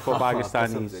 for Pakistanis.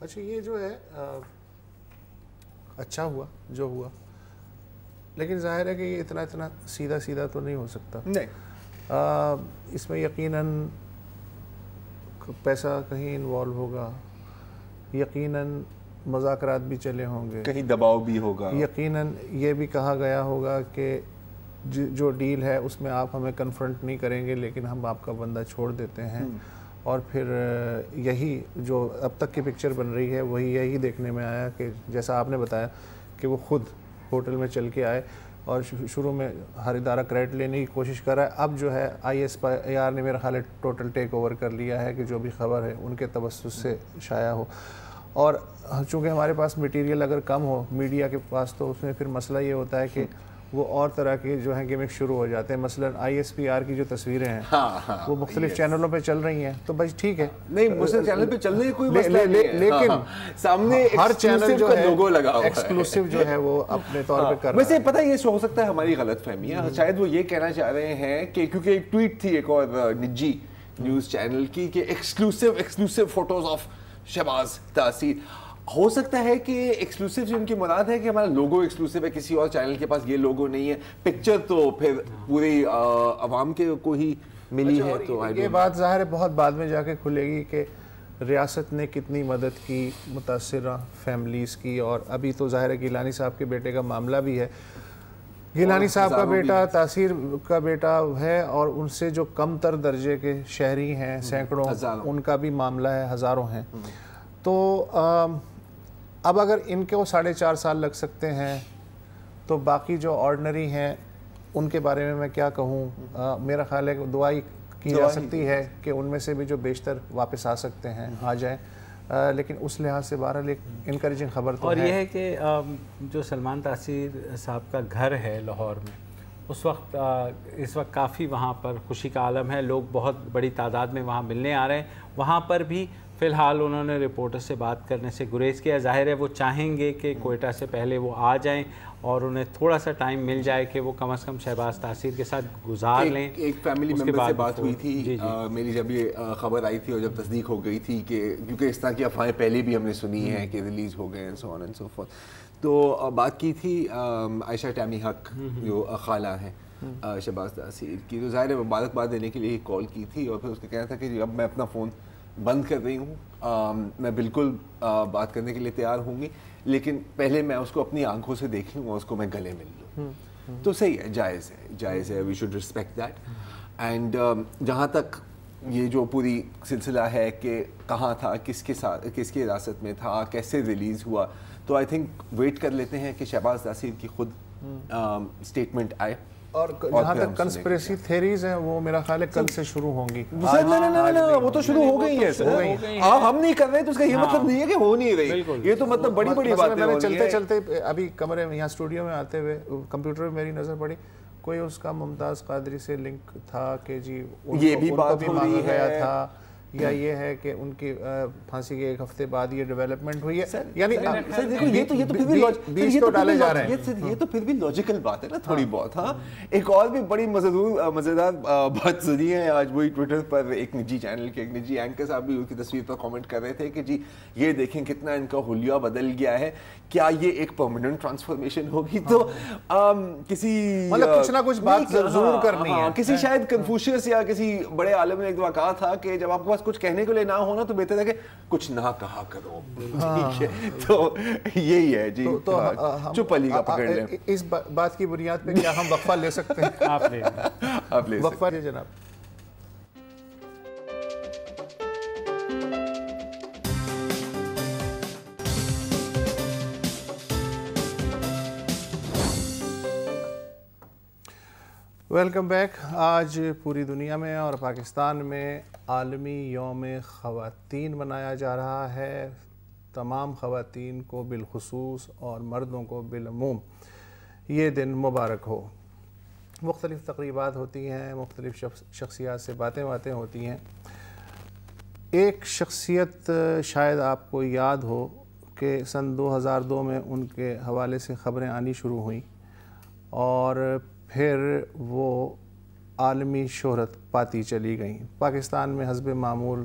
اچھا یہ جو ہے اچھا ہوا جو ہوا، لیکن ظاہر ہے کہ یہ اتنا سیدھا تو نہیں ہو سکتا. نہیں، اس میں یقیناً پیسہ کہیں انوالو ہوگا، یقیناً مذاکرات بھی چلے ہوں گے، کہیں دباؤ بھی ہوگا، یقیناً یہ بھی کہا گیا ہوگا کہ جو ڈیل ہے اس میں آپ ہمیں کنفرنٹ نہیں کریں گے لیکن ہم آپ کا بندہ چھوڑ دیتے ہیں. اور پھر یہی جو اب تک کی پکچر بن رہی ہے وہی یہی دیکھنے میں آیا کہ جیسا آپ نے بتایا کہ وہ خود ہوٹل میں چل کے آئے اور شروع میں ہر ادارہ کریڈٹ لینے کی کوشش کر رہا ہے. اب جو ہے ISPR نے میرا خیال ہے ٹوٹل ٹیک اوور کر لیا ہے کہ جو بھی خبر ہے ان کے توسط سے شائع ہو. اور چونکہ ہمارے پاس مٹیریل اگر کم ہو میڈیا کے پاس تو اس میں پھر مسئلہ یہ ہوتا ہے کہ وہ اور طرح کے جو ہیں گیمک شروع ہو جاتے ہیں. مثلا ISPR کی جو تصویریں ہیں وہ مختلف چینلوں پہ چل رہی ہیں تو بھائی ٹھیک ہے، نہیں مختلف چینل پہ چلنے کی کوئی مسئلہ نہیں ہے، لیکن سامنے ہر چینل جو ہے لوگو لگا ہوا ہے، ایکسکلوسیو جو ہے وہ اپنے طور پہ کر رہا ہے. ویسے پتہ یہ ہو سکتا ہے ہماری غلط فہمی ہے، شاید وہ یہ کہنا چاہ رہے ہیں کہ کیونکہ ایک ٹویٹ تھی ایک اور نجی نیوز چینل کی کہ ایکسکلوسیو فوٹوز آف شہباز تاثیر. ہو سکتا ہے کہ ایکسکلوسیو جو ان کی مراد ہے کہ ہمارا لوگو ایکسکلوسیو ہے، کسی اور چینل کے پاس یہ لوگو نہیں ہے، پکچر تو پھر پوری عوام کے کو ہی ملی ہے. تو یہ بات ظاہر ہے بہت بعد میں جا کے کھلے گی کہ ریاست نے کتنی مدد کی متاثرہ فیملیز کی. اور ابھی تو ظاہر ہے گیلانی صاحب کے بیٹے کا معاملہ بھی ہے. گیلانی صاحب کا بیٹا تاثیر کا بیٹا ہے اور ان سے جو کم تر درجے کے شہری ہیں سینکڑوں، ان کا بھی معاملہ ہے، ہزاروں ہیں. تو اب اگر ان کے وہ 4.5 سال لگ سکتے ہیں تو باقی جو آرڈنری ہیں ان کے بارے میں کیا کہوں. میرا خیال ہے کہ دعائی کی جا سکتی ہے کہ ان میں سے بھی جو بیشتر واپس آ سکتے ہیں آ جائیں. لیکن اس لحاظ سے بہرحال ایک انکریجنگ خبر تو ہے. اور یہ ہے کہ جو سلمان تاثیر صاحب کا گھر ہے لاہور میں، اس وقت کافی وہاں پر خوشی کا عالم ہے، لوگ بہت بڑی تعداد میں وہاں ملنے آ رہے ہیں. وہاں پر بھی فی الحال انہوں نے رپورٹر سے بات کرنے سے گریز کیا. ظاہر ہے وہ چاہیں گے کہ کوئٹہ سے پہلے وہ آ جائیں اور انہیں تھوڑا سا ٹائم مل جائے کہ وہ کم از کم شہباز تاثیر کے ساتھ گزار لیں. ایک فیملی ممبر سے بات ہوئی تھی میری جب یہ خبر آئی تھی اور جب تصدیق ہو گئی تھی کہ کیونکہ اس طرح کی افواہیں پہلے بھی ہم نے سنی ہیں کہ ریلیز ہو گئے سو آن اینڈ سو فورتھ، تو بات کی تھی عائشہ ٹیمی حق جو خالہ ہیں شہباز تاثیر کی. تو ظاہر ہے مبارکباد دینے کے لیے کال کی تھی اور پھر اس کا کہنا تھا کہ اب میں اپنا فون بند کر رہی ہوں، میں بالکل بات کرنے کے لیے تیار ہوں گی لیکن پہلے میں اس کو اپنی آنکھوں سے دیکھ لوں اور اس کو میں گلے مل لوں. تو صحیح ہے، جائز ہے، we should respect that. And جہاں تک یہ جو پوری سلسلہ ہے کہ کہاں تھا، کس کے ساتھ، کس کی حراست میں تھا، کیسے ریلیز ہوا، تو آئی تھنک ویٹ کر لیتے ہیں کہ شہباز تاثیر کی خود اسٹیٹمنٹ آئے. اور جہاں تک کنسپریسی تھیریز ہیں وہ میرا خیال ہے کل سے شروع ہوں گی. وہ تو شروع ہو گئی ہیں، ہم نہیں کر رہے تو اس کا یہ مطلب نہیں ہے کہ ہو نہیں رہی. یہ تو مطلب بڑی بڑی باتیں ہو رہی ہیں. چلتے ابھی کمرے میں یہاں اسٹوڈیو میں آتے ہوئے کمپیوٹر میں میری نظر پڑی کوئی اس کا ممتاز قادری سے لنک تھا کہ جی یہ بھی بات ہو رہی ہے تھا، یا یہ ہے کہ ان کی پھانسی کے 1 ہفتے بعد یہ ڈیولپمنٹ ہوئی ہے. یعنی یہ تو پھر بھی لاجیکل بات ہے نا تھوڑی بہت. ہاں ایک اور بھی بڑی مزیدار بات سنی ہے آج وہی ٹویٹر پر ایک نجی چینل کے ایک نجی اینکر صاحب بھی اس کی تصویر پر کامنٹ کر رہے تھے کہ جی یہ دیکھیں کتنا ان کا حلیہ بدل گیا ہے، کیا یہ ایک پرماننٹ ٹرانسفارمیشن ہوگی. تو کسی مطلب کچھ نہ کچھ بات ضرور کرنی ہے. کسی شاید کنفوشیس یا کسی بڑے عالم نے ایک دفعہ کہا تھا کہ جب آپ کے پاس کچھ کہنے کے لیے نہ ہونا تو بہتر ہے کہ کچھ نہ کہا کرو. ٹھیک ہے، تو یہی ہے جی، چپ علی کا پکڑ لیں. اس بات کی بنیاد پہ کیا ہم وقفہ لے سکتے ہیں؟ آپ لے وقفہ لے جناب. Welcome back. آج پوری دنیا میں اور پاکستان میں عالمی یوم خواتین منایا جا رہا ہے. تمام خواتین کو بالخصوص اور مردوں کو بالعموم یہ دن مبارک ہو. مختلف تقریبات ہوتی ہیں، مختلف شخصیات سے باتیں ہوتی ہیں. ایک شخصیت شاید آپ کو یاد ہو کہ سن 2002 میں ان کے حوالے سے خبریں آنی شروع ہوئیں اور پھر وہ عالمی شہرت پاتی چلی گئیں. پاکستان میں حسب معمول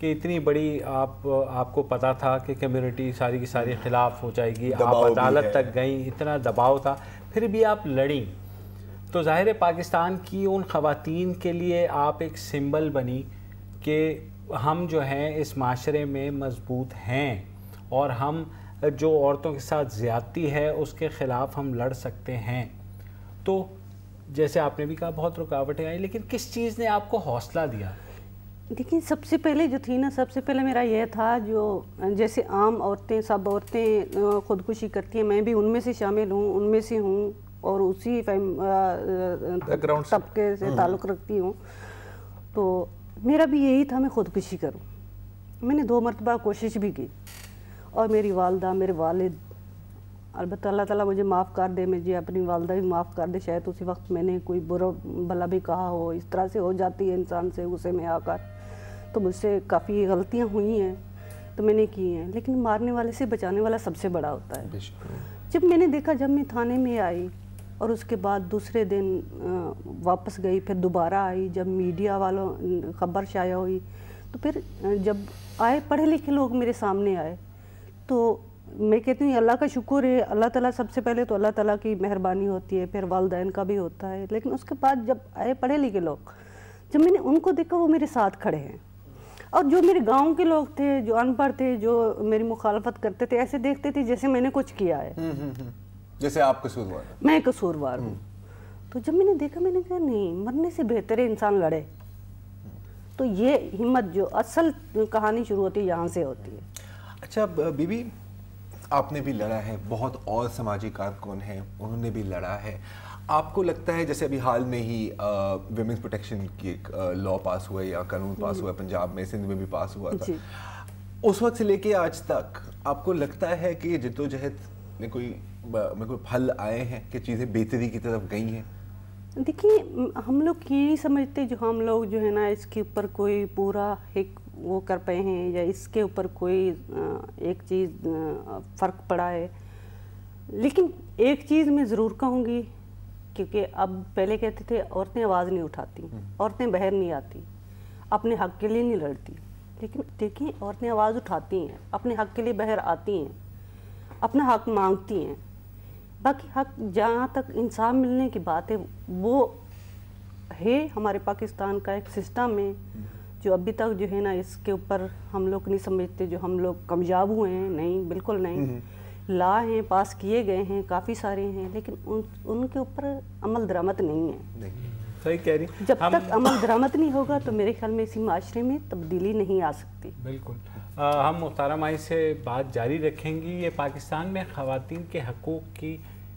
کہ اتنی بڑی آپ کو پتہ تھا کہ کمیونٹی ساری کی ساری خلاف ہو جائے گی, آپ عدالت تک گئیں, اتنا دباؤ تھا, پھر بھی آپ لڑیں, تو ظاہر ہے پاکستان کی ان خواتین کے لیے آپ ایک سمبل بنی کہ ہم جو ہیں اس معاشرے میں مضبوط ہیں اور ہم جو عورتوں کے ساتھ زیادتی ہے اس کے خلاف ہم لڑ سکتے ہیں. تو جیسے آپ نے بھی کہا بہت رکاوٹیں آئیں, لیکن کس چیز نے آپ کو حوصلہ دیا؟ دیکھیں سب سے پہلے جو تھی نا, سب سے پہلے میرا یہ تھا, جو جیسے عام عورتیں سب عورتیں خودکشی کرتی ہیں, میں بھی ان میں سے شامل ہوں, ان میں سے ہوں اور اسی طبقے سے تعلق رکھتی ہوں. تو میرا بھی یہی تھا میں خودکشی کروں. میں نے 2 مرتبہ کوشش بھی کی اور میری والدہ, میرے والد, البتہ اللہ تعالیٰ مجھے معاف کر دے, مجھے اپنی والدہ بھی معاف کر دے, شاید اسی وقت میں نے کوئی برا بھلا بھی کہا ہو, اس طرح سے ہو جاتی ہے انسان سے غصے میں آ کر, تو مجھ سے کافی غلطیاں ہوئی ہیں تو میں نے کی ہیں, لیکن مارنے والے سے بچانے والا سب سے بڑا ہوتا ہے. جب میں نے دیکھا, جب میں تھانے میں آئی اور اس کے بعد دوسرے دن واپس گئی, پھر دوبارہ آئی, جب میڈیا والوں خبر شائع ہوئی, تو پھر جب آئے پڑھے لکھے لوگ میرے سامنے آئے, تو میں کہتی ہوں اللہ کا شکر ہے, اللہ تعالیٰ سب سے پہلے تو اللہ تعالیٰ کی مہربانی ہوتی ہے, پھر والدین کا بھی ہوتا ہے, لیکن اس کے بعد جب آئے پڑھے لکھے لوگ, جب میں نے ان کو دیکھا وہ میرے ساتھ کھڑے ہیں, اور جو میرے گاؤں کے لوگ تھے, جو ان پڑھ تھے, جو میری مخالفت کرتے تھے, ایسے دیکھتے تھے جیسے میں نے کچھ کیا ہے, جیسے آپ قصوروار ہیں. میں قصوروار ہوں. تو جب میں نے دیکھا, میں نے کہا نہیں, مرنے سے بہتر ہے انسان لڑے. تو یہ ہمت جو اصل کہانی شروع ہوتی ہے یہاں سے ہوتی ہے. اچھا بی بی, آپ نے بھی لڑا ہے, بہت اور سماجی کارکن ہیں انہوں نے بھی لڑا ہے. آپ کو لگتا ہے جیسے ابھی حال میں ہی ویمنس پروٹیکشن کی ایک لا پاس ہوا یا قانون پاس ہوا, پنجاب میں, سندھ میں بھی پاس ہوا تھا, اس وقت سے لے کے آج تک آپ کو لگتا ہے کہ یہ جدوجہد میں کوئی پھل آئے ہیں کہ چیزیں بہتری کی طرف گئی ہیں؟ دیکھیے ہم لوگ یہ سمجھتے جو ہم لوگ جو ہے نا اس کے اوپر کوئی پورا ایک وہ کر پائے ہیں یا اس کے اوپر کوئی ایک چیز فرق پڑا ہے, لیکن ایک چیز میں ضرور کہوں گی, کیونکہ اب پہلے کہتے تھے عورتیں آواز نہیں اٹھاتی, عورتیں باہر نہیں آتی, اپنے حق کے لیے نہیں لڑتی, لیکن دیکھیں عورتیں آواز اٹھاتی ہیں, اپنے حق کے لیے باہر آتی ہیں, اپنا حق مانگتی ہیں. باقی حق جہاں تک انصاف ملنے کی بات ہے وہ ہے ہمارے پاکستان کا ایک سسٹم ہے جو ابھی تک جو ہے نا اس کے اوپر ہم لوگ نہیں سمجھتے جو ہم لوگ کامیاب ہوئے ہیں. نہیں, بالکل نہیں. لا ہیں, پاس کیے گئے ہیں, کافی سارے ہیں, لیکن ان کے اوپر عمل درآمد نہیں ہے. صحیح کہہ رہی. جب تک عمل درآمد نہیں ہوگا تو میرے خیال میں اسی معاشرے میں تبدیلی نہیں آ سکتی. بالکل. ہم مختارہ مائی سے بات جاری رکھیں گی. یہ پاکستان میں خواتین کے حقوق کی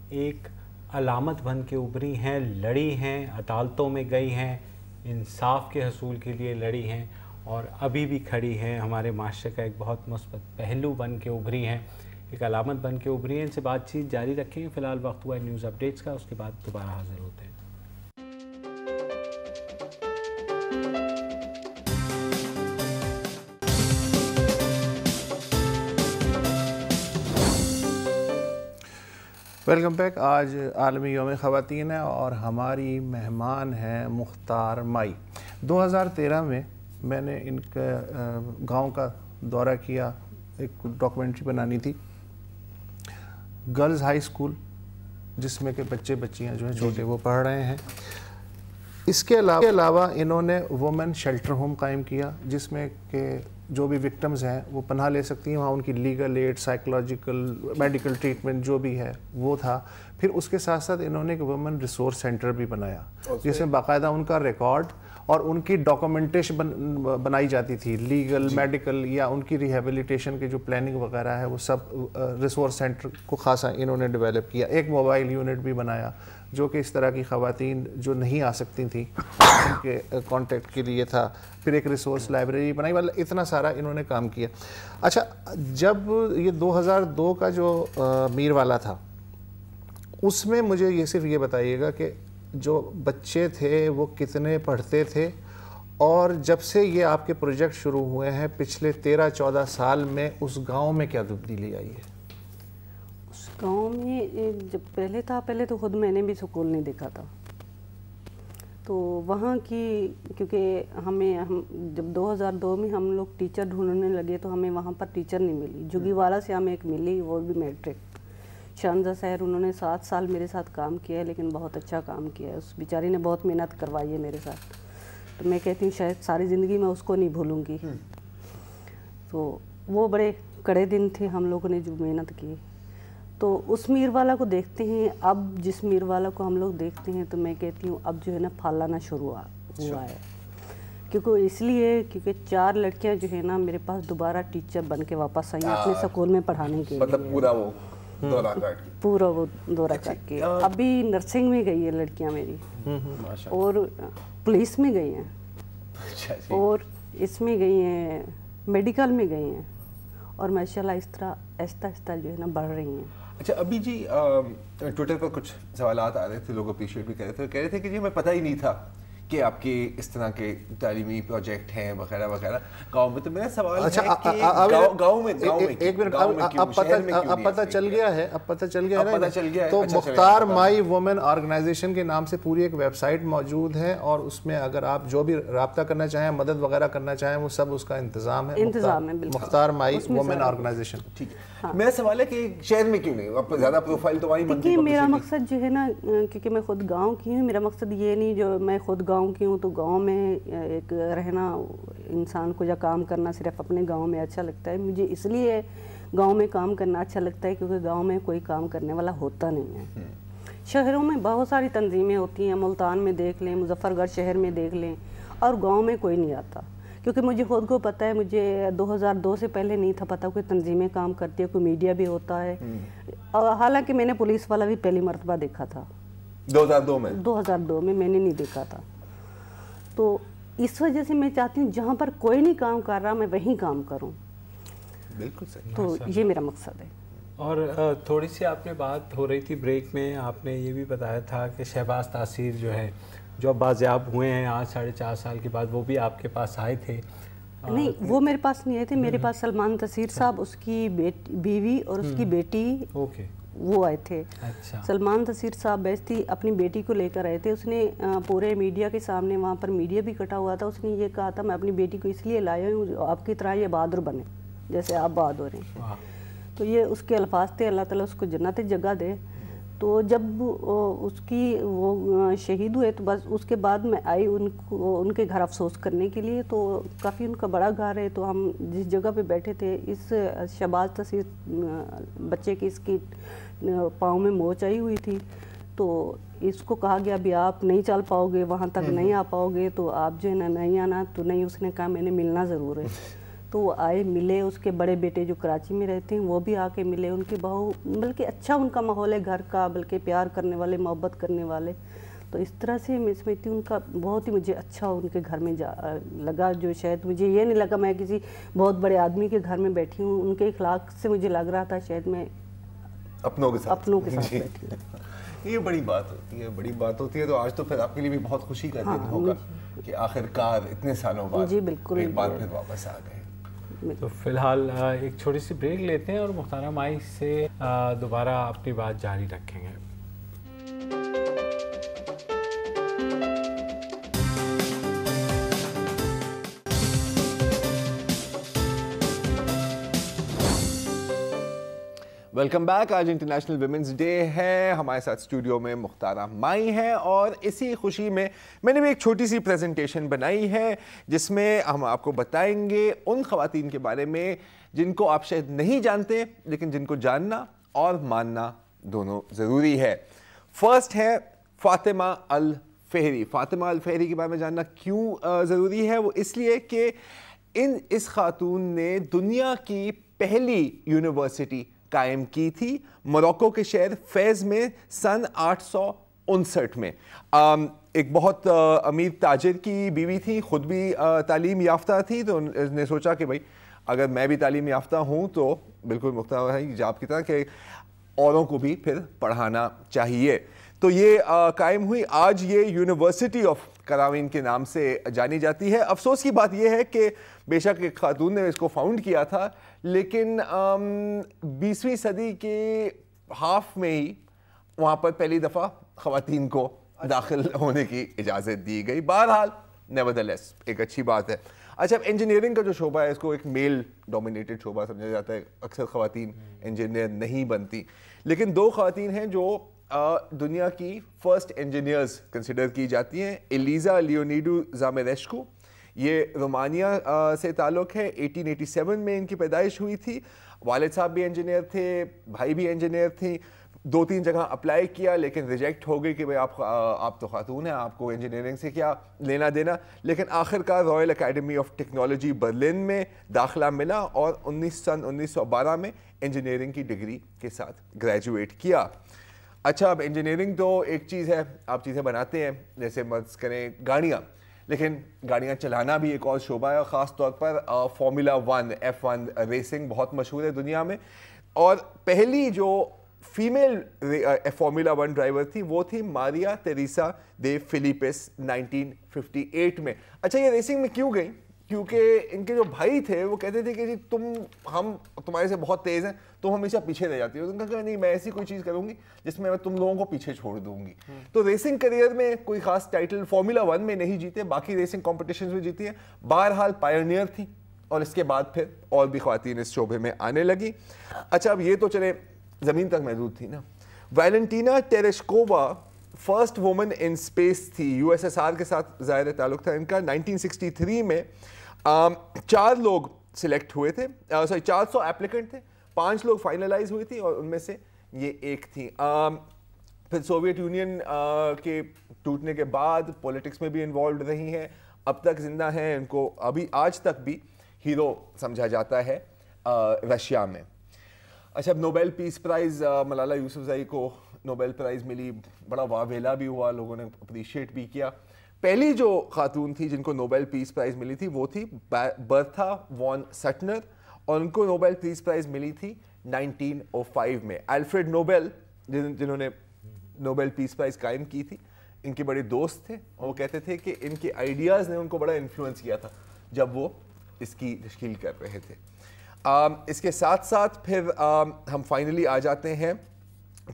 ایک علامت بن کے ابھری ہیں, لڑی ہیں, عدالتوں میں گئی ہیں, انصاف کے حصول کے لیے لڑی ہیں اور ابھی بھی کھڑی ہیں. ہمارے معاشرے کا ایک بہت مثبت پہلو بن کے ابھری ہیں, ایک علامت بن کے ابھری ہیں. ان سے بات چیت جاری رکھیں گے. فی الحال وقت ہوا ہے نیوز اپڈیٹس کا, اس کے بعد دوبارہ حاضر ہوتے ہیں. Welcome back. آج عالمی یوم خواتین ہے اور ہماری مہمان ہیں مختار مائی. 2013 میں میں نے ان کا گاؤں کا دورہ کیا, ایک ڈاکومنٹری بنانی تھی, گرلز ہائی اسکول جس میں کہ بچے بچیاں جو ہیں چھوٹے وہ پڑھ رہے ہیں. اس کے علاوہ انہوں نے وومن شیلٹر ہوم قائم کیا جس میں کہ جو بھی وکٹمز ہیں وہ پناہ لے سکتی ہیں, وہاں ان کی legal aid, psychological, medical treatment جو بھی ہے وہ تھا. پھر اس کے ساتھ ساتھ انہوں نے ایک وومن ریسورس سینٹر بھی بنایا جس میں باقاعدہ ان کا ریکارڈ اور ان کی ڈاکومنٹیشن بنائی جاتی تھی, لیگل, میڈیکل یا ان کی ریہیبلیٹیشن کی جو پلاننگ وغیرہ ہے وہ سب ریسورس سینٹر کو خاصا انہوں نے ڈیولپ کیا. ایک موبائل یونٹ بھی بنایا جو کہ اس طرح کی خواتین جو نہیں آ سکتی تھیں ان کے کانٹیکٹ کے لیے تھا. پھر ایک ریسورس لائبریری بنائی, والا اتنا سارا انہوں نے کام کیا. اچھا, جب یہ 2002 کا جو میر والا تھا اس میں مجھے یہ صرف یہ بتائیے گا کہ جو بچے تھے وہ کتنے پڑھتے تھے, اور جب سے یہ آپ کے پروجیکٹ شروع ہوئے ہیں پچھلے 13-14 سال میں اس گاؤں میں کیا تبدیلی آئی ہے؟ اس گاؤں میں جب پہلے تھا, پہلے تو خود میں نے بھی سکول نہیں دیکھا تھا. تو وہاں کی کیونکہ ہم جب 2002 میں ہم لوگ ٹیچر ڈھونڈنے لگے تو ہمیں وہاں پر ٹیچر نہیں ملی. جگی والا سے ہمیں ایک ملی, وہ بھی میٹرک. شانزہ سحر, انہوں نے 7 سال میرے ساتھ کام کیا ہے, لیکن بہت اچھا کام کیا ہے. اس بیچاری نے بہت محنت کروائی ہے میرے ساتھ, تو میں کہتی ہوں شاید ساری زندگی میں اس کو نہیں بھولوں گی. تو وہ بڑے کڑے دن تھے ہم لوگوں نے جو محنت کی. تو اس میر والا کو دیکھتے ہیں, اب جس میر والا کو ہم لوگ دیکھتے ہیں تو میں کہتی ہوں اب جو ہے نا پھل لانا شروع ہوا ہے. کیونکہ اس لیے کیونکہ 4 لڑکیاں جو ہے نا میرے پاس دوبارہ ٹیچر بن کے واپس آئیں اپنے اسکول میں پڑھانے کے لیے. مطلب پورا وہ دورہ کر کے ابھی نرسنگ میں گئی ہے لڑکیاں میری, اور پولیس میں گئی ہیں, اور اس میں گئی ہیں, میڈیکل میں گئی ہیں, اور ماشاءاللہ اس طرح آہستہ آہستہ جو ہے نا بڑھ رہی ہیں. اچھا ابھی جی ٹویٹر پر کچھ سوالات آ رہے تھے, لوگ اپریشیٹ بھی کر رہے تھے, کہہ رہے تھے کہ جی ہمیں پتہ ہی نہیں تھا کہ آپ کے اس طرح کے تعلیمی پروجیکٹ ہیں وغیرہ وغیرہ گاؤں میں. تو میرا سوال ہے کہ گاؤں میں ایک منٹ, اب پتہ چل گیا ہے, اب پتہ چل گیا ہے. تو مختار مائی وومن آرگنائزیشن کے نام سے پوری ایک ویب سائٹ موجود ہے, اور اس میں اگر آپ جو بھی رابطہ کرنا چاہیں, مدد وغیرہ کرنا چاہیں, وہ سب اس کا انتظام ہے. مختار مائی وومن آرگنائزیشن. ٹھیک ہے. میرا سوال ہے کہ شہر میں کیوں نہیں, آپ زیادہ پروفائل تو وہیں بنتی ہے. میرا مقصد جو ہے نا, کیونکہ میں خود گاؤں کی ہوں, میرا مقصد یہ نہیں جو میں خود گاؤں کی ہوں تو گاؤں میں ایک رہنا انسان کو یا کام کرنا صرف اپنے گاؤں میں اچھا لگتا ہے. مجھے اس لیے گاؤں میں کام کرنا اچھا لگتا ہے کیونکہ گاؤں میں کوئی کام کرنے والا ہوتا نہیں ہے. شہروں میں بہت ساری تنظیمیں ہوتی ہیں, ملتان میں دیکھ لیں, مظفر گڑھ شہر میں دیکھ لیں, اور گاؤں میں کوئی نہیں آتا. کیونکہ مجھے خود کو پتہ ہے, مجھے 2002 سے پہلے نہیں تھا پتہ کوئی تنظیمیں کام کرتی ہے, کوئی میڈیا بھی ہوتا ہے. اور حالانکہ میں نے پولیس والا بھی پہلی مرتبہ دیکھا تھا 2002 میں میں نے نہیں دیکھا تھا. تو اس وجہ سے میں چاہتی ہوں جہاں پر کوئی نہیں کام کر رہا میں وہیں کام کروں. بالکل صحیح. تو یہ میرا مقصد ہے. اور تھوڑی سی آپ نے بات ہو رہی تھی بریک میں, آپ نے یہ بھی بتایا تھا کہ شہباز تاثیر جو ہے جو اب بازیاب ہوئے ہیں آج 4.5 سال کے بعد, وہ بھی آپ کے پاس آئے تھے. نہیں, وہ میرے پاس نہیں آئے تھے, میرے پاس سلمان تاثیر صاحب, اس کی بیوی اور اس کی بیٹی, وہ آئے تھے. سلمان تاثیر صاحب بیستی اپنی بیٹی کو لے کر آئے تھے. اس نے پورے میڈیا کے سامنے, وہاں پر میڈیا بھی کٹا ہوا تھا, اس نے یہ کہا تھا میں اپنی بیٹی کو اس لیے لایا ہوں آپ کی طرح یہ بہادر بنے جیسے آپ بہادر ہیں. تو یہ اس کے الفاظ تھے, اللہ تعالیٰ اس کو جنت جگہ دے. تو جب اس کی وہ شہید ہوئے تو بس اس کے بعد میں آئی ان کے گھر افسوس کرنے کے لیے. تو کافی ان کا بڑا گھر ہے, تو ہم جس جگہ پہ بیٹھے تھے, اس شہباز تاثیر بچے کی اس کی پاؤں میں موچ آئی ہوئی تھی. تو اس کو کہا گیا ابھی آپ نہیں چل پاؤ گے, وہاں تک نہیں آ پاؤ گے, تو آپ جو ہے نا نہیں آنا. تو نہیں, اس نے کہا میں نے ملنا ضرور ہے. تو وہ آئے, ملے. اس کے بڑے بیٹے جو کراچی میں رہتے ہیں وہ بھی آ کے ملے, ان کی بہو, بلکہ اچھا ان کا ماحول ہے گھر کا, بلکہ پیار کرنے والے, محبت کرنے والے. تو اس طرح سے میں سمجھتی ہوں ان کا بہت ہی مجھے اچھا ان کے گھر میں لگا, جو شاید مجھے یہ نہیں لگا میں کسی بہت بڑے آدمی کے گھر میں بیٹھی ہوں. ان کے اخلاق سے مجھے لگ رہا تھا شاید میں اپنوں کے ساتھ بیٹھی ہوں. یہ بڑی بات ہوتی ہے, بڑی بات ہوتی ہے. تو آج تو پھر آپ کے لیے بھی بہت خوشی کا دن ہوگا کہ آخرکار اتنے سالوں بعد ایک بار پھر واپس آ گئے. تو فی الحال ایک چھوٹی سی بریک لیتے ہیں اور مختارہ مائی سے دوبارہ اپنی بات جاری رکھیں گے. Welcome back. آج انٹرنیشنل ویمنز ڈے ہے. ہمارے ساتھ اسٹوڈیو میں مختارہ مائی ہیں, اور اسی خوشی میں میں نے بھی ایک چھوٹی سی پریزنٹیشن بنائی ہے جس میں ہم آپ کو بتائیں گے ان خواتین کے بارے میں جن کو آپ شاید نہیں جانتے, لیکن جن کو جاننا اور ماننا دونوں ضروری ہے. فرسٹ ہے فاطمہ الفہری. فاطمہ الفہری کے بارے میں جاننا کیوں ضروری ہے؟ وہ اس لیے کہ اس خاتون نے دنیا کی پہلی یونیورسٹی قائم کی تھی موروکو کے شہر فیض میں سن 859 میں. ایک بہت امیر تاجر کی بیوی تھی, خود بھی تعلیم یافتہ تھی, تو اس نے سوچا کہ بھائی اگر میں بھی تعلیم یافتہ ہوں تو بالکل مختلف ہے جاب کی طرح کہ اوروں کو بھی پھر پڑھانا چاہیے. تو یہ قائم ہوئی. آج یہ یونیورسٹی آف قراوین کے نام سے جانی جاتی ہے. افسوس کی بات یہ ہے کہ بے شک ایک خاتون نے اس کو فاؤنڈ کیا تھا, لیکن 20ویں صدی کے ہاف میں ہی وہاں پر پہلی دفعہ خواتین کو داخل ہونے کی اجازت دی گئی. بہرحال نیورتھلیس ایک اچھی بات ہے. اچھا اب انجینئرنگ کا جو شعبہ ہے اس کو ایک میل ڈومینیٹڈ شعبہ سمجھا جاتا ہے, اکثر خواتین انجینئر نہیں بنتی, لیکن 2 خواتین ہیں جو دنیا کی فرسٹ انجینئرز کنسیڈر کی جاتی ہیں. ایلیزا لیونیڈو زامیریشکو, یہ رومانیہ سے تعلق ہے, 1887 میں ان کی پیدائش ہوئی تھی. والد صاحب بھی انجینئر تھے, بھائی بھی انجینئر تھیں. 2-3 جگہ اپلائی کیا لیکن ریجیکٹ ہو گئی کہ بھائی آپ تو خاتون ہیں, آپ کو انجینئرنگ سے کیا لینا دینا. لیکن آخرکار Royal academy of technology Berlin میں داخلہ ملا اور 1912 میں انجینئرنگ کی ڈگری کے ساتھ گریجویٹ کیا. اچھا اب انجینئرنگ تو ایک چیز ہے, آپ چیزیں بناتے ہیں جیسے فرض کریں گاڑیاں, لیکن گاڑیاں چلانا بھی ایک اور شعبہ ہے, خاص طور پر فارمولا 1 F1 ریسنگ بہت مشہور ہے دنیا میں. اور پہلی جو فیمیل فارمولا 1 ڈرائیور تھی وہ تھی ماریا تیریسا دے فلیپس 1958 میں. اچھا یہ ریسنگ میں کیوں گئی؟ کیونکہ ان کے جو بھائی تھے وہ کہتے تھے کہ جی ہم تمہارے سے بہت تیز ہیں, تم ہمیشہ پیچھے رہ جاتی ہو. ان کا کہا نہیں, میں ایسی کوئی چیز کروں گی جس میں تم لوگوں کو پیچھے چھوڑ دوں گی. تو ریسنگ کریئر میں کوئی خاص ٹائٹل فارمولا 1 میں نہیں جیتے, باقی ریسنگ کمپٹیشنز میں جیتی ہیں. بہرحال پائرنیئر تھی اور اس کے بعد پھر اور بھی خواتین اس شعبے میں آنے لگی. اچھا اب یہ تو چلے زمین تک محدود تھی نا. Valentina Tereshkova first woman in space تھی, USSR کے ساتھ ظاہر تعلق تھا ان کا. 1963 میں 4 لوگ سلیکٹ ہوئے تھے, 400 ایپلیکنٹ تھے, 5 لوگ فائنلائز ہوئی تھی اور ان میں سے یہ ایک تھی. پھر سوویت یونین کے ٹوٹنے کے بعد پولیٹکس میں بھی انوالوڈ رہی ہیں, اب تک زندہ ہیں. ان کو ابھی آج تک بھی ہیرو سمجھا جاتا ہے رشیا میں. اچھا اب نوبیل پیس پرائز ملالہ یوسفزئی کو نوبیل پرائز ملی, بڑا واویلا بھی ہوا, لوگوں نے اپریشیٹ بھی کیا. پہلی جو خاتون تھی جن کو نوبیل پیس پرائز ملی تھی وہ تھی برتھا وان سٹنر, اور ان کو نوبیل پیس پرائز ملی تھی 1905 میں. الفریڈ نوبل جنہوں نے نوبیل پیس پرائز قائم کی تھی, ان کے بڑے دوست تھے, اور وہ کہتے تھے کہ ان کے آئیڈیاز نے ان کو بڑا انفلوئنس کیا تھا جب وہ اس کی تشکیل کر رہے تھے. اس کے ساتھ ساتھ پھر ہم فائنلی آ جاتے ہیں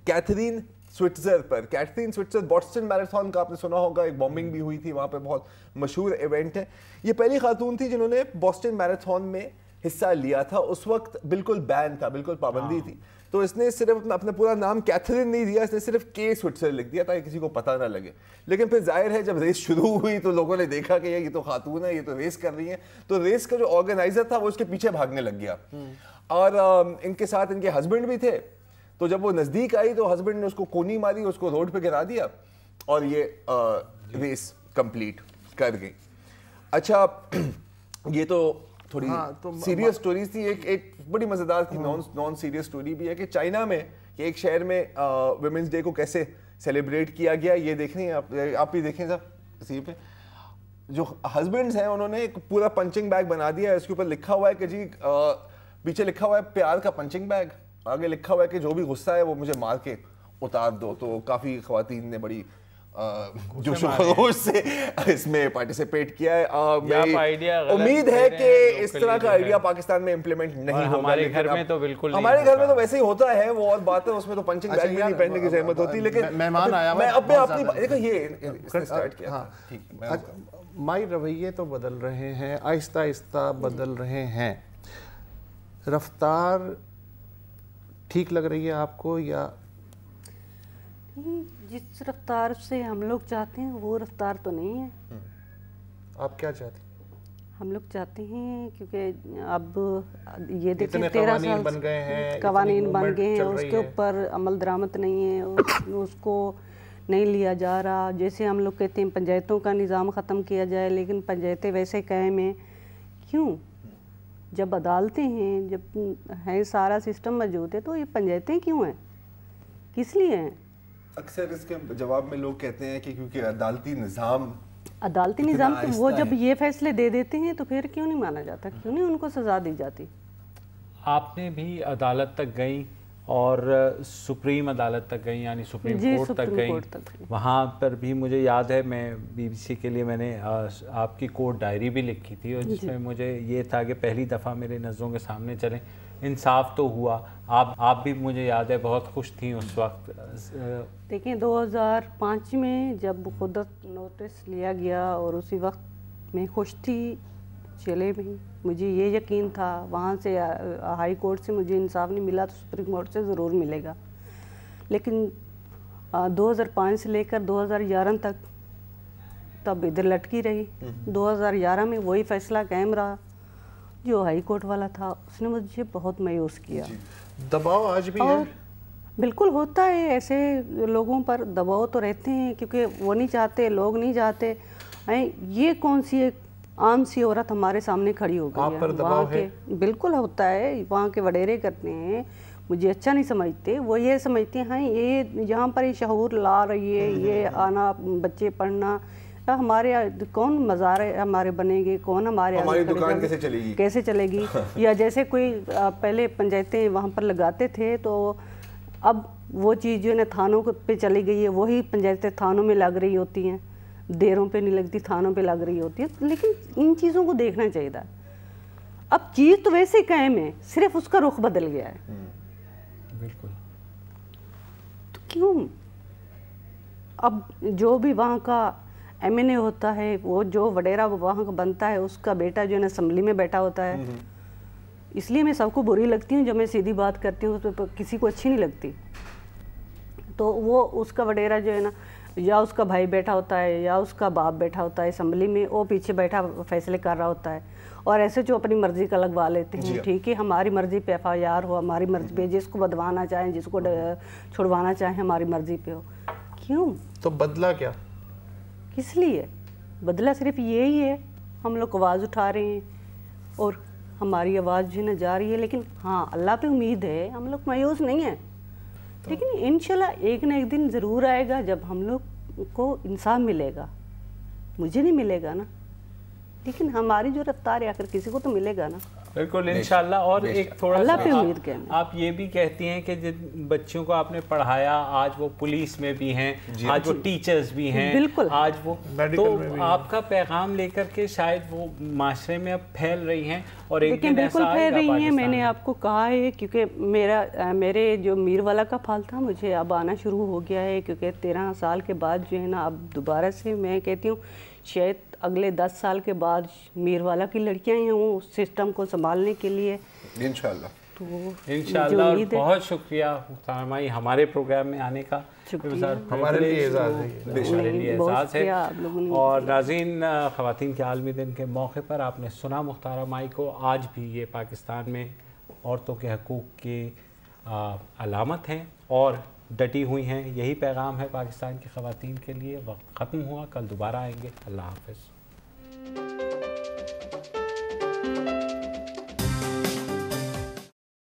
کیتھرین سوئٹزر پر. کیتھرین سوئٹزر بوسٹن میراتھن کا آپ نے سنا ہوگا, ایک بومبنگ بھی ہوئی تھی وہاں پہ, بہت مشہور ایونٹ ہے. یہ پہلی خاتون تھی جنہوں نے بوسٹن میراتھن میں حصہ لیا تھا. اس وقت بالکل بین تھا, بالکل پابندی تھی, تو اس نے صرف اپنا پورا نام کیتھرین نہیں دیا, اس نے صرف کے سوئٹزر لکھ دیا تاکہ کسی کو پتہ نہ لگے. لیکن پھر ظاہر ہے جب ریس شروع ہوئی تو لوگوں نے دیکھا کہ یہ تو خاتون ہے, یہ تو ریس کر رہی ہیں, تو ریس کا جو آرگنائزر تھا وہ اس کے پیچھے بھاگنے لگ گیا. اور ان کے ساتھ ان کے ہسبینڈ بھی تھے, تو جب وہ نزدیک آئی تو ہسبینڈ نے اس کو کونی ماری, اس کو روڈ پہ گرا دیا اور یہ ریس کمپلیٹ کر گئی. اچھا یہ تو تھوڑی سیریس سٹوریز تھی. ایک بڑی مزیدار تھی نان سیریس سٹوری بھی ہے کہ چائنا میں کہ ایک شہر میں ویمنس ڈے کو کیسے سیلیبریٹ کیا گیا. یہ دیکھ رہے ہیں آپ بھی دیکھیں صاحب اسی پہ, جو ہسبینڈز ہیں انہوں نے ایک پورا پنچنگ بیگ بنا دیا ہے, اس کے اوپر لکھا ہوا ہے کہ جی پیچھے لکھا ہوا ہے پیار کا پنچنگ بیگ, آگے لکھا ہوا ہے کہ جو بھی غصہ ہے وہ مجھے مار کے اتار دو. تو کافی خواتین نے بڑی جوش و خروش سے اس میں پارٹیسپیٹ کیا ہے. امید ہے کہ اس طرح کا آئیڈیا پاکستان میں امپلیمنٹ نہیں ہوگا. ہمارے گھر میں تو بالکل, ہمارے گھر میں تو ویسے ہی ہوتا ہے, وہ اور بات ہے, اس میں تو پنچنگ بیگ بھی نہیں پہننے کی زحمت ہوتی. لیکن مہمان آیا میں اب اپنی دیکھو یہ اسٹارٹ کیا. مائی رویے تو بدل رہے ہیں, آہستہ آہستہ بدل رہے ہیں. رفتار ٹھیک لگ رہی ہے آپ کو یا جس رفتار سے ہم لوگ چاہتے ہیں وہ رفتار تو نہیں ہے؟ آپ کیا چاہتے ہیں؟ ہم لوگ چاہتے ہیں کیونکہ اب یہ دیکھیں 13 قوانین بن گئے ہیں, قوانین بن گئے ہیں, اس کے اوپر عمل درآمد نہیں ہے, اس کو نہیں لیا جا رہا. جیسے ہم لوگ کہتے ہیں پنچایتوں کا نظام ختم کیا جائے, لیکن پنچایتیں ویسے قائم ہیں. کیوں؟ جب عدالتیں ہیں, جب ہیں, سارا سسٹم موجود ہے, تو یہ پنچایتیں کیوں ہیں, کس لیے ہیں؟ اکثر اس کے جواب میں لوگ کہتے ہیں کہ کیونکہ عدالتی نظام وہ جب یہ فیصلے دے دیتے ہیں تو پھر کیوں نہیں مانا جاتا, کیوں نہیں ان کو سزا دی جاتی؟ آپ نے بھی عدالت تک گئی اور سپریم عدالت تک گئی, یعنی سپریم کورٹ تک گئی. وہاں پر بھی مجھے یاد ہے میں BBC کے لیے میں نے آپ کی کورٹ ڈائری بھی لکھی تھی, اور جس میں مجھے یہ تھا کہ پہلی دفعہ میرے نظروں کے سامنے چلیں انصاف تو ہوا. آپ بھی مجھے یاد ہے بہت خوش تھیں اس وقت. دیکھیں 2005 میں جب قدرت نوٹس لیا گیا اور اسی وقت میں خوش تھی چلے میں. مجھے یہ یقین تھا وہاں سے ہائی کورٹ سے مجھے انصاف نہیں ملا تو سپریم کورٹ سے ضرور ملے گا. لیکن 2005 سے لے کر 2011 تک تب ادھر لٹکی رہی. 2011 میں وہی فیصلہ قائم رہا جو ہائی کورٹ والا تھا. اس نے مجھے بہت مایوس کیا. دباؤ آج بھی ہے؟ اور بالکل ہوتا ہے ایسے لوگوں پر دباؤ تو رہتے ہیں کیونکہ وہ نہیں چاہتے, لوگ نہیں چاہتے. یہ کون سی ایک عام سی عورت ہمارے سامنے کھڑی ہو گئی ہے. آپ پر دباؤ ہے؟ بالکل ہوتا ہے. وہاں کے وڈیرے کرتے ہیں, مجھے اچھا نہیں سمجھتے. وہ یہ سمجھتے ہیں یہ یہاں پر یہ شعور لا رہی ہے, یہ آنا بچے پڑھنا, ہمارے کون مزار ہمارے بنے گے, کون ہماری دکان کیسے چلے گی. یا جیسے کوئی پہلے پنچایتیں وہاں پر لگاتے تھے تو اب وہ چیز جو ہے نا تھانوں پہ چلی گئی ہے. وہی پنچایتیں تھانوں میں لگ رہی ہوتی ہیں, دیروں پہ نہیں لگتی, تھانوں پہ لگ رہی ہوتی ہے. لیکن ان چیزوں کو دیکھنا چاہیے تھا. اب چیز تو ویسے ہی قائم ہے, صرف اس کا رخ بدل گیا ہے. بالکل. تو کیوں اب جو بھی وہاں کا ایم این اے ہوتا ہے, وہ جو وڈیرا وہاں کا بنتا ہے, اس کا بیٹا جو ہے نا اسمبلی میں بیٹھا ہوتا ہے. اس لیے میں سب کو بری لگتی ہوں, جب میں سیدھی بات کرتی ہوں تو کسی کو اچھی نہیں لگتی. تو وہ اس کا وڈیرا جو ہے نا یا اس کا بھائی بیٹھا ہوتا ہے یا اس کا باپ بیٹھا ہوتا ہے اسمبلی میں, وہ پیچھے بیٹھا فیصلے کر رہا ہوتا ہے. اور ایسے جو اپنی مرضی کا لگوا لیتے ہیں, ٹھیک ہے ہماری مرضی پہ ایف آئی آر ہو, ہماری مرضی پہ, جس کو بدوانا چاہیں جس کو چھڑوانا چاہیں ہماری مرضی پہ ہو. کیوں؟ تو بدلا کیا؟ کس لیے بدلا؟ صرف یہی ہے ہم لوگ آواز اٹھا رہے ہیں اور ہماری آواز جو ہے نا جا رہی ہے. لیکن ہاں اللہ پہ امید ہے, ہم لوگ مایوس نہیں ہیں. لیکن انشاءاللہ ایک نہ ایک دن ضرور آئے گا جب ہم لوگ کو انصاف ملے گا. مجھے نہیں ملے گا نا, لیکن ہماری جو رفتار ہے آخر کسی کو تو ملے گا نا. بالکل انشاءاللہ. اور ایک تھوڑا اللہ پہ سا امید کہنا, آپ یہ بھی کہتی ہیں کہ جن بچوں کو آپ نے پڑھایا آج وہ پولیس میں بھی ہیں, آج وہ ٹیچرز بھی ہیں, بالکل آج وہ, تو آپ کا پیغام لے کر کے شاید وہ معاشرے میں اب پھیل رہی ہیں اور ایک دن ایسا آئے گا. پھیل رہی ہیں. میں نے آپ کو کہا ہے کیونکہ میرے جو میر والا کا پھال تھا مجھے اب آنا شروع ہو گیا ہے, کیونکہ 13 سال کے بعد جو ہے نا اب دوبارہ سے میں کہتی ہوں شاید اگلے 10 سال کے بعد میر والا کی لڑکیاں ہیں وہ سسٹم کو سنبھالنے کے لیے انشاءاللہ. تو انشاءاللہ. اور بہت شکریہ محترمہ ہمارے پروگرام میں آنے کا. ہمارے لیے اعزاز ہے. اور ناظرین, خواتین کے عالمی دن کے موقع پر آپ نے سنا محترمہ کو. آج بھی یہ پاکستان میں عورتوں کے حقوق کی علامت ہیں اور ڈٹی ہوئی ہیں. یہی پیغام ہے پاکستان کی خواتین کے لیے. وقت ختم ہوا, کل دوبارہ آئیں گے. اللہ حافظ.